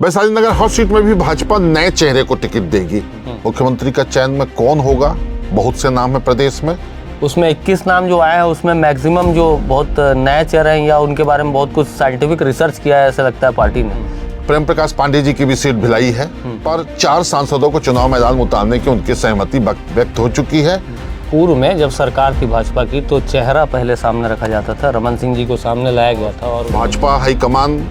वैशाली नगर hot seat में भी भाजपा नए चेहरे को टिकट देगी। मुख्यमंत्री का चयन में कौन होगा, बहुत से नाम है प्रदेश में। उसमें 21 नाम जो आए हैं उसमें मैक्सिमम जो बहुत नए चेहरे हैं या उनके बारे में बहुत कुछ साइंटिफिक रिसर्च किया है ऐसा लगता है पार्टी ने। प्रेम प्रकाश पांडे जी की भी सीट भिलाई है, पर 4 सांसदों को चुनाव मैदान में उतारने की उनकी सहमति व्यक्त हो चुकी है। पूर्व में जब सरकार थी भाजपा की तो चेहरा पहले सामने रखा जाता था, रमन सिंह जी को सामने लाया गया था और भाजपा हाईकमान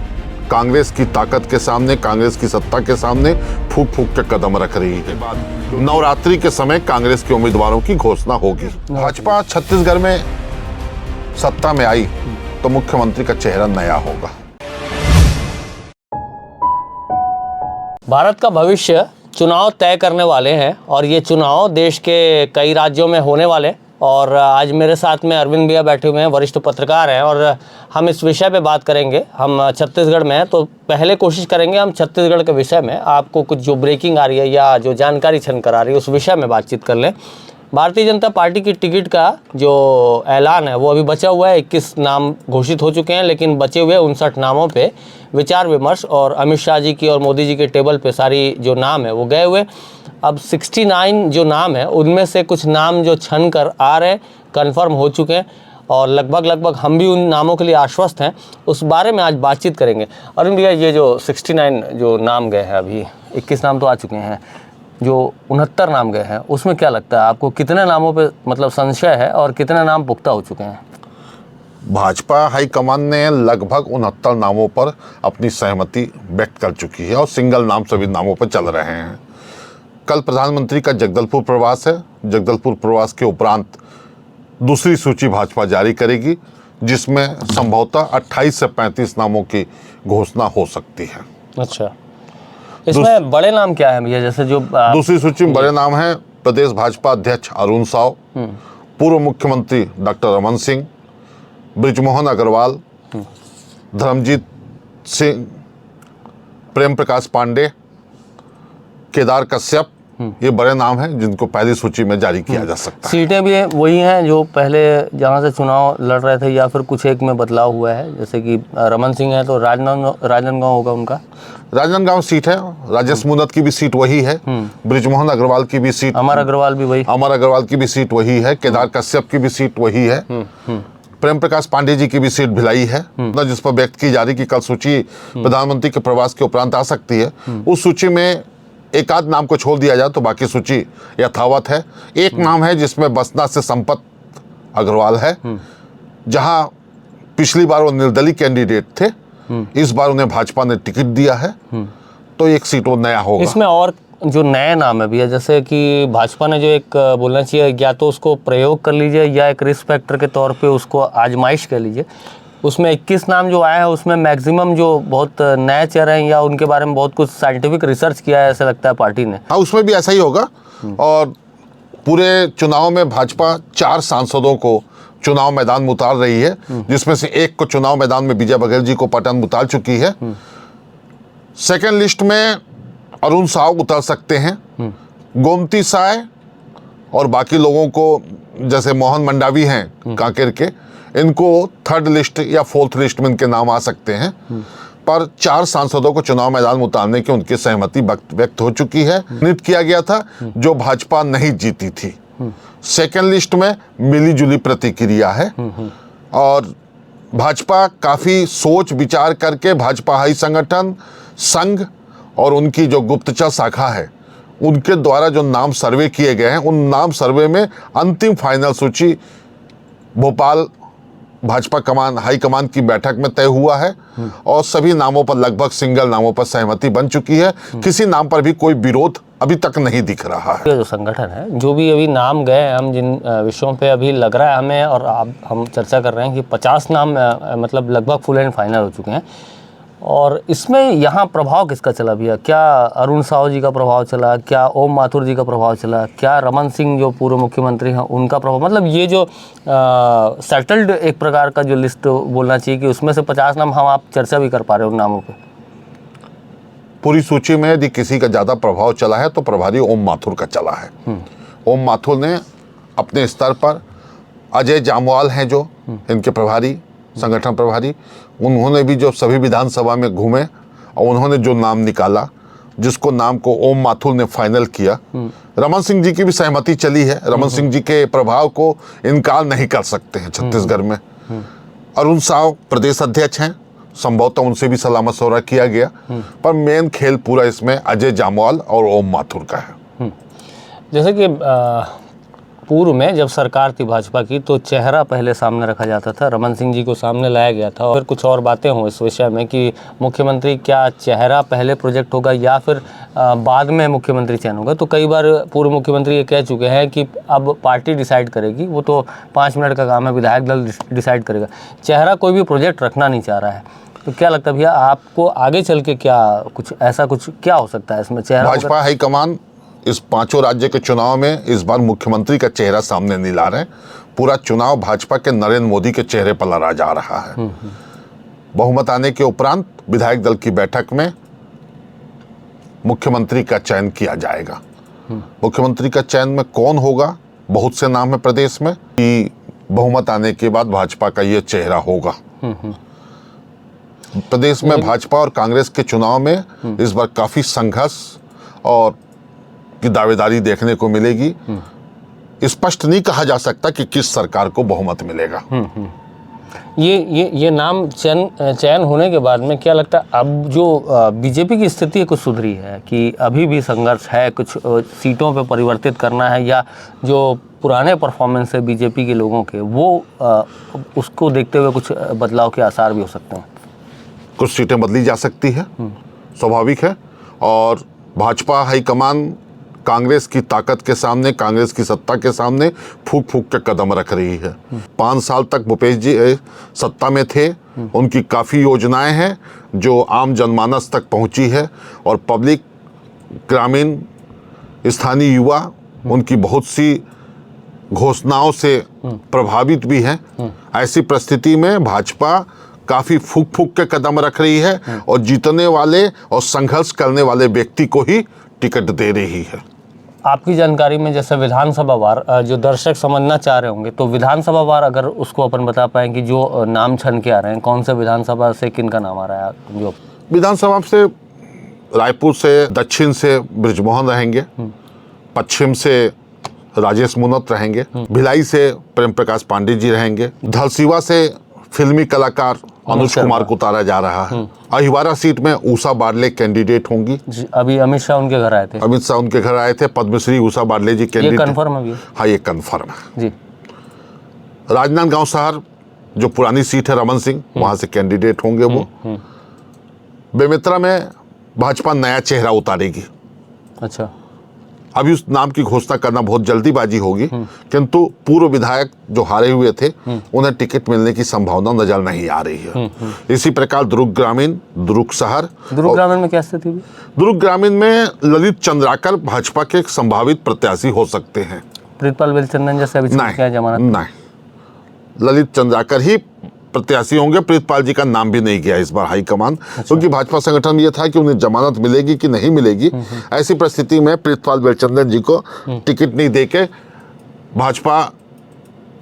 कांग्रेस की ताकत के सामने, कांग्रेस की सत्ता के सामने फूक फूक के कदम रख रही है। नवरात्रि के समय कांग्रेस के उम्मीदवारों की घोषणा होगी। भाजपा छत्तीसगढ़ में सत्ता में आई तो मुख्यमंत्री का चेहरा नया होगा। भारत का भविष्य चुनाव तय करने वाले हैं और ये चुनाव देश के कई राज्यों में होने वाले। और आज मेरे साथ में अरविंद भैया बैठे हुए हैं, वरिष्ठ पत्रकार हैं और हम इस विषय पे बात करेंगे। हम छत्तीसगढ़ में हैं तो पहले कोशिश करेंगे हम छत्तीसगढ़ के विषय में आपको कुछ जो ब्रेकिंग आ रही है या जो जानकारी छन कर आ रही है उस विषय में बातचीत कर लें। भारतीय जनता पार्टी की टिकट का जो ऐलान है वो अभी बचा हुआ है। 21 नाम घोषित हो चुके हैं, लेकिन बचे हुए 59 नामों पे विचार विमर्श और अमित शाह जी की और मोदी जी के टेबल पे सारी जो नाम है वो गए हुए। अब 69 जो नाम है उनमें से कुछ नाम जो छन कर आ रहे कन्फर्म हो चुके हैं और लगभग हम भी उन नामों के लिए आश्वस्त हैं। उस बारे में आज बातचीत करेंगे। अरुण भैया, ये जो 69 जो नाम गए हैं, अभी 21 नाम तो आ चुके हैं, जो 69 नाम गए हैं उसमें क्या लगता है आपको, कितने नामों पे मतलब संशय है और कितने नाम पुख्ता हो चुके हैं? भाजपा हाईकमान ने लगभग 69 नामों पर अपनी सहमति व्यक्त कर चुकी है और सिंगल नाम सभी नामों पर चल रहे हैं। कल प्रधानमंत्री का जगदलपुर प्रवास है। जगदलपुर प्रवास के उपरांत दूसरी सूची भाजपा जारी करेगी, जिसमें संभवतः 28 से 35 नामों की घोषणा हो सकती है। अच्छा, इसमें बड़े नाम क्या है भैया? जैसे जो दूसरी सूची में बड़े नाम हैं प्रदेश भाजपा अध्यक्ष अरुण साव, पूर्व मुख्यमंत्री डॉक्टर रमन सिंह, बृजमोहन अग्रवाल, धर्मजीत सिंह, प्रेम प्रकाश पांडे, केदार कश्यप, ये बड़े नाम हैं जिनको पहली सूची में जारी किया जा सकता है। सीटें भी वही हैं जो पहले जहां से चुनाव लड़ रहे थे या फिर कुछ एक में बदलाव हुआ है? जैसे कि रमन सिंह है तो राजनांदगांव होगा उनका, राजनांदगांव सीट है। राजेश मुनत की भी सीट वही है। बृजमोहन अग्रवाल की भी सीट, अमर अग्रवाल की भी सीट वही है। केदार कश्यप की भी सीट वही है। प्रेम प्रकाश पांडे जी की भी सीट भिलाई है, जिस पर व्यक्त की जा रही कि कल सूची प्रधानमंत्री के प्रवास के उपरांत आ सकती है। उस सूची में एक आध नाम को छोड़ दिया जाए तो बाकी सूची यथावत है। एक नाम है जिसमें बसना से संपत अग्रवाल है, जहां पिछली बार वो निर्दलीय कैंडिडेट थे, इस बार उन्हें भाजपा ने टिकट दिया है, तो एक सीट वो नया होगा। इसमें और जो नए नाम है भैया, जैसे कि भाजपा ने जो एक बोलना चाहिए, या तो उसको प्रयोग कर लीजिए या एक रिस्क फैक्टर के तौर पे उसको आजमाइश कर लीजिए। उसमें 21 नाम जो आए हैं उसमें मैक्सिमम जो बहुत नए चेहरे हैं या उनके बारे में बहुत कुछ साइंटिफिक रिसर्च किया है ऐसा लगता है पार्टी ने। हाँ, उसमें भी ऐसा ही होगा। और पूरे चुनाव में भाजपा 4 सांसदों को चुनाव मैदान में उतार रही है, जिसमें से एक को चुनाव मैदान में विजय बघेल जी को पाटन में उतार चुकी है। सेकेंड लिस्ट में अरुण साव उतर सकते हैं। गोमती साय और बाकी लोगों को, जैसे मोहन मंडावी हैं कांकेर के, इनको थर्ड लिस्ट या फोर्थ लिस्ट में इनके नाम आ सकते हैं। पर 4 सांसदों को चुनाव मैदान में उतारने की उनकी सहमति व्यक्त हो चुकी है। नियुक्त किया गया था जो भाजपा नहीं जीती थी। सेकेंड लिस्ट में मिलीजुली प्रतिक्रिया है और भाजपा काफी सोच विचार करके भाजपा हाई संगठन, संघ और उनकी जो गुप्तचर शाखा है उनके द्वारा जो नाम सर्वे किए गए हैं, उन नाम सर्वे में अंतिम फाइनल सूची भोपाल भाजपा हाई कमान की बैठक में तय हुआ है और सभी नामों पर, लगभग सिंगल नामों पर सहमति बन चुकी है। किसी नाम पर भी कोई विरोध अभी तक नहीं दिख रहा है। जो संगठन है, जो भी अभी नाम गए, हम जिन विषयों पे अभी लग रहा है हमें और हम चर्चा कर रहे हैं कि 50 नाम मतलब लगभग फुल एंड फाइनल हो चुके हैं। और इसमें यहाँ प्रभाव किसका चला भैया? क्या अरुण साव जी का प्रभाव चला, क्या ओम माथुर जी का प्रभाव चला, क्या रमन सिंह जो पूर्व मुख्यमंत्री हैं उनका प्रभाव? मतलब ये जो सेटल्ड एक प्रकार का जो लिस्ट बोलना चाहिए कि उसमें से 50 नाम हम आप चर्चा भी कर पा रहे हैं उन नामों पे। पूरी सूची में यदि किसी का ज़्यादा प्रभाव चला है तो प्रभारी ओम माथुर का चला है। ओम माथुर ने अपने स्तर पर, अजय जामवाल हैं जो इनके प्रभारी, संगठन प्रभारी, उन्होंने भी जो सभी विधानसभा में घूमे और उन्होंने जो नाम निकाला, जिसको नाम को ओम माथुर ने फाइनल किया, रमन सिंह जी की भी सहमति चली है। रमन सिंह जी के प्रभाव को इनकार नहीं कर सकते हैं छत्तीसगढ़ में। अरुण साव प्रदेश अध्यक्ष हैं, संभवतः उनसे भी सलाह मशवरा किया गया, पर मेन खेल पूरा इसमें अजय जामवाल और ओम माथुर का है। जैसे कि पूर्व में जब सरकार थी भाजपा की, तो चेहरा पहले सामने रखा जाता था, रमन सिंह जी को सामने लाया गया था। और फिर कुछ और बातें हों इस विषय में कि मुख्यमंत्री क्या चेहरा पहले प्रोजेक्ट होगा या फिर बाद में मुख्यमंत्री चयन होगा। तो कई बार पूर्व मुख्यमंत्री ये कह चुके हैं कि अब पार्टी डिसाइड करेगी, वो तो 5 मिनट का काम है, विधायक दल डिसाइड करेगा। चेहरा कोई भी प्रोजेक्ट रखना नहीं चाह रहा है। तो क्या लगता है भैया आपको आगे चल के क्या कुछ ऐसा कुछ क्या हो सकता है इसमें? चेहरा भाजपा हाईकमान इस 5 राज्य के चुनाव में इस बार मुख्यमंत्री का चेहरा सामने नहीं ला रहे। पूरा चुनाव भाजपा के नरेंद्र मोदी के चेहरे पर लड़ा जा रहा है। बहुमत आने के उपरांत विधायक दल की बैठक में मुख्यमंत्री का चयन किया जाएगा। मुख्यमंत्री का चयन में कौन होगा, बहुत से नाम है प्रदेश में कि बहुमत आने के बाद भाजपा का ये चेहरा होगा। प्रदेश में भाजपा और कांग्रेस के चुनाव में इस बार काफी संघर्ष और की दावेदारी देखने को मिलेगी। स्पष्ट नहीं कहा जा सकता कि किस सरकार को बहुमत मिलेगा। ये नाम चयन होने के बाद में क्या लगता है अब जो बीजेपी की स्थिति है कुछ सुधरी है कि अभी भी संघर्ष है, कुछ सीटों पे परिवर्तित करना है, या जो पुराने परफॉर्मेंस है बीजेपी के लोगों के वो उसको देखते हुए कुछ बदलाव के आसार भी हो सकते हैं? कुछ सीटें बदली जा सकती है, स्वाभाविक है। और भाजपा हाईकमान कांग्रेस की ताकत के सामने, कांग्रेस की सत्ता के सामने फूक फूक के कदम रख रही है। 5 साल तक भूपेश जी सत्ता में थे, उनकी काफ़ी योजनाएं हैं जो आम जनमानस तक पहुंची है, और पब्लिक, ग्रामीण, स्थानीय युवा उनकी बहुत सी घोषणाओं से प्रभावित भी हैं। ऐसी परिस्थिति में भाजपा काफ़ी फूक फूक के कदम रख रही है और जीतने वाले और संघर्ष करने वाले व्यक्ति को ही टिकट दे रही है। आपकी जानकारी में जैसे विधानसभा वार जो दर्शक समझना चाह रहे होंगे, तो विधानसभा वार अगर उसको अपन बता पाएं कि जो नाम छन के आ रहे हैं, कौन से विधानसभा से किनका नाम आ रहा है? जो विधानसभा से रायपुर से, दक्षिण से बृजमोहन रहेंगे, पश्चिम से राजेश मुनत रहेंगे, भिलाई से प्रेम प्रकाश पांडे जी रहेंगे, धलसीवा से फिल्मी कलाकार अनुज कुमार को उतारा जा रहा है। अहिवारा सीट में उषा बार्ले कैंडिडेट होंगी। अभी अमित शाह उनके घर आए थे। अमित शाह उनके घर आए थे, पद्मश्री उषा बार्ले जी कैंडिडेट। ये कंफर्म है भैया? हाँ, ये कंफर्म है जी। राजनांदगांव शहर जो पुरानी सीट है रमन सिंह, वहां से कैंडिडेट होंगे वो। बेमेतरा में भाजपा नया चेहरा उतारेगी। अच्छा। अभी उस नाम की घोषणा करना बहुत जल्दीबाजी होगी, किंतु पूर्व विधायक जो हारे हुए थे उन्हें टिकट मिलने की संभावना नजर नहीं आ रही है। इसी प्रकार दुर्ग ग्रामीण, दुर्ग शहर। दुर्ग ग्रामीण में क्या स्थिति है? दुर्ग ग्रामीण में ललित चंद्राकर भाजपा के संभावित प्रत्याशी हो सकते हैं। प्रीतपाल बेलचंदन जैसे अभी क्या जमानत? नहीं, ललित चंद्राकर ही प्रत्याशी होंगे। प्रीतपाल जी का नाम भी नहीं गया इस बार हाईकमान, क्योंकि भाजपा संगठन में यह था कि उन्हें जमानत मिलेगी कि नहीं मिलेगी। ऐसी परिस्थिति में प्रीतपाल बेलचंदन जी को टिकट नहीं देके भाजपा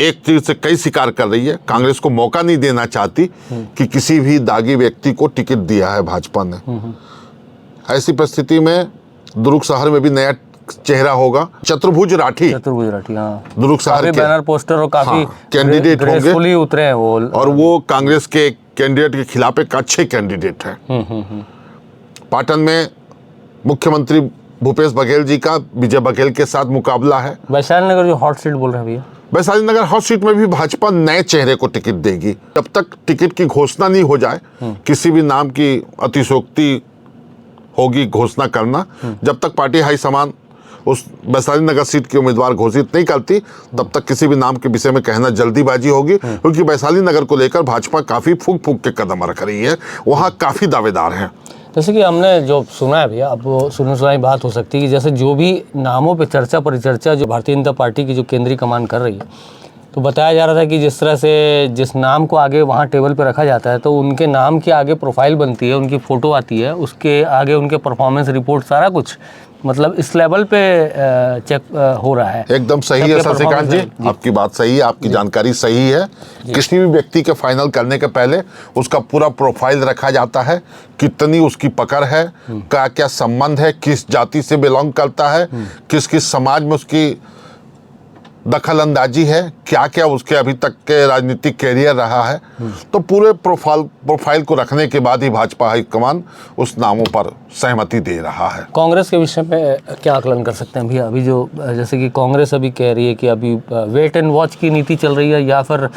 एक चीज से कई शिकार कर रही है। कांग्रेस को मौका नहीं देना चाहती कि किसी भी दागी व्यक्ति को टिकट दिया है भाजपा ने। ऐसी परिस्थिति में दुर्ग शहर में भी नया चेहरा होगा, चतुर्भुज राठी। हाँ। दुर्ग शहर के बैनर पोस्टर और काफी कैंडिडेट होंगे, उतरे हैं वो, और वो कांग्रेस के कैंडिडेट के खिलाफ एक अच्छे कैंडिडेट हैं। पाटन में मुख्यमंत्री भूपेश बघेल जी का विजय बघेल के साथ मुकाबला है। वैशाली नगर जो हॉट सीट बोल रहे हैं भैया, वैशाली नगर हॉट सीट में भी भाजपा नए चेहरे को टिकट देगी। जब तक टिकट की घोषणा नहीं हो जाए, किसी भी नाम की अतिशोक्ति होगी घोषणा करना। जब तक पार्टी हाईकमान उस वैशाली नगर सीट के उम्मीदवार घोषित नहीं करती, तब तक किसी भी नाम के विषय में कहना जल्दीबाजी होगी, क्योंकि वैशाली नगर को लेकर भाजपा काफी फूक फूक के कदम रख रही है। वहाँ काफी दावेदार हैं। जैसे कि हमने जो सुना है भैया, अब वो सुनी बात हो सकती है कि जैसे जो भी नामों पे चर्चा परिचर्चा जो भारतीय जनता पार्टी की जो केंद्रीय कमान कर रही है, तो बताया जा रहा था कि जिस तरह से जिस नाम को आगे वहाँ टेबल पे रखा जाता है, तो उनके नाम की आगे प्रोफाइल बनती है, उनकी फ़ोटो आती है, उसके आगे उनके परफॉर्मेंस रिपोर्ट सारा कुछ मतलब इस लेवल पे चेक हो रहा है। एकदम सही है शशिकांत जी, आपकी बात सही है, आपकी जानकारी सही है। किसी भी व्यक्ति के फाइनल करने के पहले उसका पूरा प्रोफाइल रखा जाता है, कितनी उसकी पकड़ है, क्या क्या संबंध है, किस जाति से बिलोंग करता है, किस किस समाज में उसकी दखल अंदाजी है, क्या क्या उसके अभी तक के राजनीतिक कैरियर रहा है। तो पूरे प्रोफाइल को रखने के बाद ही भाजपा हाईकमान उस नामों पर सहमति दे रहा है। कांग्रेस के विषय में क्या आकलन कर सकते हैं भैया? अभी जो जैसे कि कांग्रेस अभी कह रही है कि अभी वेट एंड वॉच की नीति चल रही है, या फिर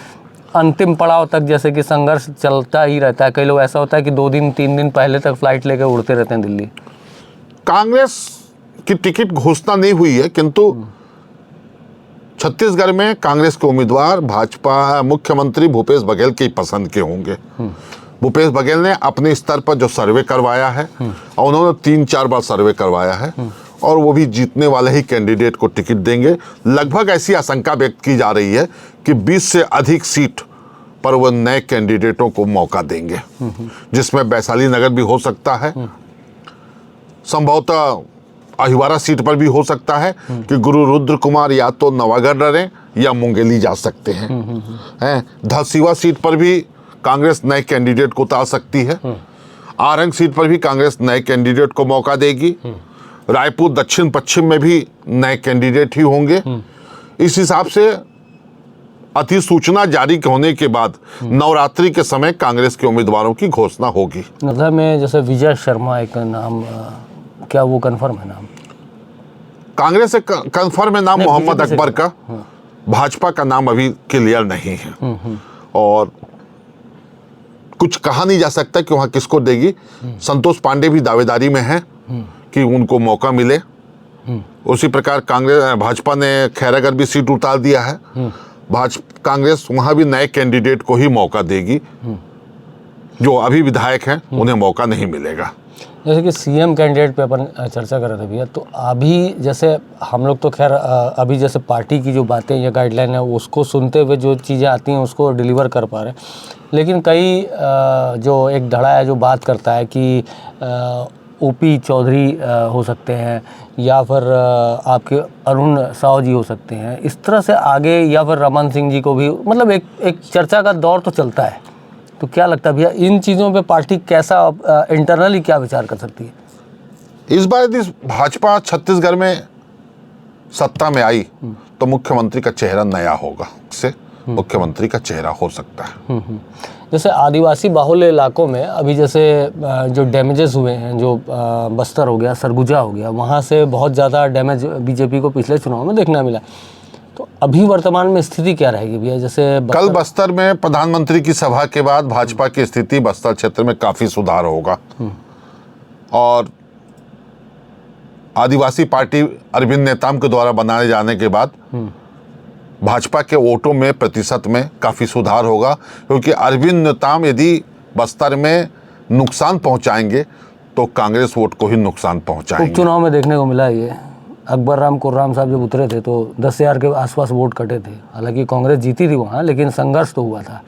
अंतिम पड़ाव तक जैसे कि संघर्ष चलता ही रहता है। कई लोग ऐसा होता है कि 2 दिन 3 दिन पहले तक फ्लाइट लेकर उड़ते रहते हैं दिल्ली। कांग्रेस की टिकट घोषणा नहीं हुई है, किंतु छत्तीसगढ़ में कांग्रेस के उम्मीदवार भाजपा मुख्यमंत्री भूपेश बघेल के ही पसंद के होंगे। भूपेश बघेल ने अपने स्तर पर जो सर्वे करवाया है, और उन्होंने 3-4 बार सर्वे करवाया है, और वो भी जीतने वाले ही कैंडिडेट को टिकट देंगे। लगभग ऐसी आशंका व्यक्त की जा रही है कि 20 से अधिक सीट पर वो नए कैंडिडेटों को मौका देंगे, जिसमें वैशाली नगर भी हो सकता है, संभवतः अहिवारा सीट पर भी हो सकता है कि गुरु रुद्र कुमार या तो नवागढ़ लड़ें या मुंगेली जा सकते हैं। धसिवा सीट पर भी कांग्रेस नए कैंडिडेट को उतार सकती है। आरंग सीट पर भी कांग्रेस नए कैंडिडेट को मौका देगी। रायपुर दक्षिण पश्चिम में भी नए कैंडिडेट ही होंगे। इस हिसाब से अधिसूचना जारी होने के बाद नवरात्रि के समय कांग्रेस के उम्मीदवारों की घोषणा होगी। मतलब में जैसे विजय शर्मा एक नाम, क्या वो कंफर्म है नाम? कांग्रेस से कंफर्म है नाम मोहम्मद अकबर का। भाजपा का नाम अभी क्लियर नहीं है, और कुछ कहा नहीं जा सकता कि वहां किसको देगी। संतोष पांडे भी दावेदारी में है कि उनको मौका मिले। उसी प्रकार भाजपा ने खैरागढ़ भी सीट उतार दिया है। कांग्रेस वहां भी नए कैंडिडेट को ही मौका देगी। जो अभी विधायक हैं उन्हें मौका नहीं मिलेगा। जैसे कि सीएम कैंडिडेट पे अपन चर्चा कर रहे थे भैया, तो अभी जैसे हम लोग तो खैर अभी जैसे पार्टी की जो बातें या गाइडलाइन है उसको सुनते हुए जो चीज़ें आती हैं उसको डिलीवर कर पा रहे हैं, लेकिन कई जो एक धड़ा है जो बात करता है कि ओपी चौधरी हो सकते हैं, या फिर आपके अरुण साव जी हो सकते हैं, इस तरह से आगे, या फिर रमन सिंह जी को भी, मतलब एक चर्चा का दौर तो चलता है। तो क्या लगता है भैया इन चीज़ों पे पार्टी कैसा इंटरनली क्या विचार कर सकती है? इस बार यदि भाजपा छत्तीसगढ़ में सत्ता में आई तो मुख्यमंत्री का चेहरा नया होगा, से मुख्यमंत्री का चेहरा हो सकता है। जैसे आदिवासी बाहुल्य इलाकों में अभी जैसे जो डैमेजेस हुए हैं, जो बस्तर हो गया, सरगुजा हो गया, वहाँ से बहुत ज़्यादा डैमेज बीजेपी को पिछले चुनाव में देखना मिला। तो अभी वर्तमान में स्थिति क्या रहेगी भैया? जैसे कल बस्तर में प्रधानमंत्री की सभा के बाद भाजपा की स्थिति बस्तर क्षेत्र में काफी सुधार होगा, और आदिवासी पार्टी अरविंद नेताम के द्वारा बनाए जाने के बाद भाजपा के वोटों में प्रतिशत में काफी सुधार होगा, क्योंकि अरविंद नेताम यदि बस्तर में नुकसान पहुंचाएंगे तो कांग्रेस वोट को ही नुकसान पहुंचाएंगे। उपचुनाव में देखने को मिला ये अकबर राम कुर्राम साहब जब उतरे थे तो 10,000 के आसपास वोट कटे थे। हालांकि कांग्रेस जीती थी वहाँ, लेकिन संघर्ष तो हुआ था।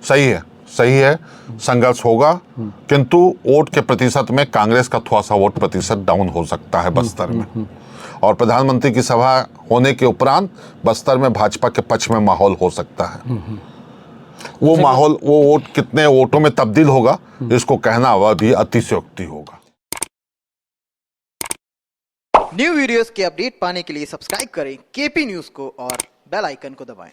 सही है, संघर्ष होगा, किंतु वोट के प्रतिशत में कांग्रेस का थोड़ा सा वोट प्रतिशत डाउन हो सकता है बस्तर में। और प्रधानमंत्री की सभा होने के उपरांत बस्तर में भाजपा के पक्ष में माहौल हो सकता है। वो माहौल, वो वोट कितने वोटों में तब्दील होगा इसको कहना वह भी अतिशयोक्ति होगा। न्यू वीडियोस के अपडेट पाने के लिए सब्सक्राइब करें केपी न्यूज को और बेल आइकन को दबाएं।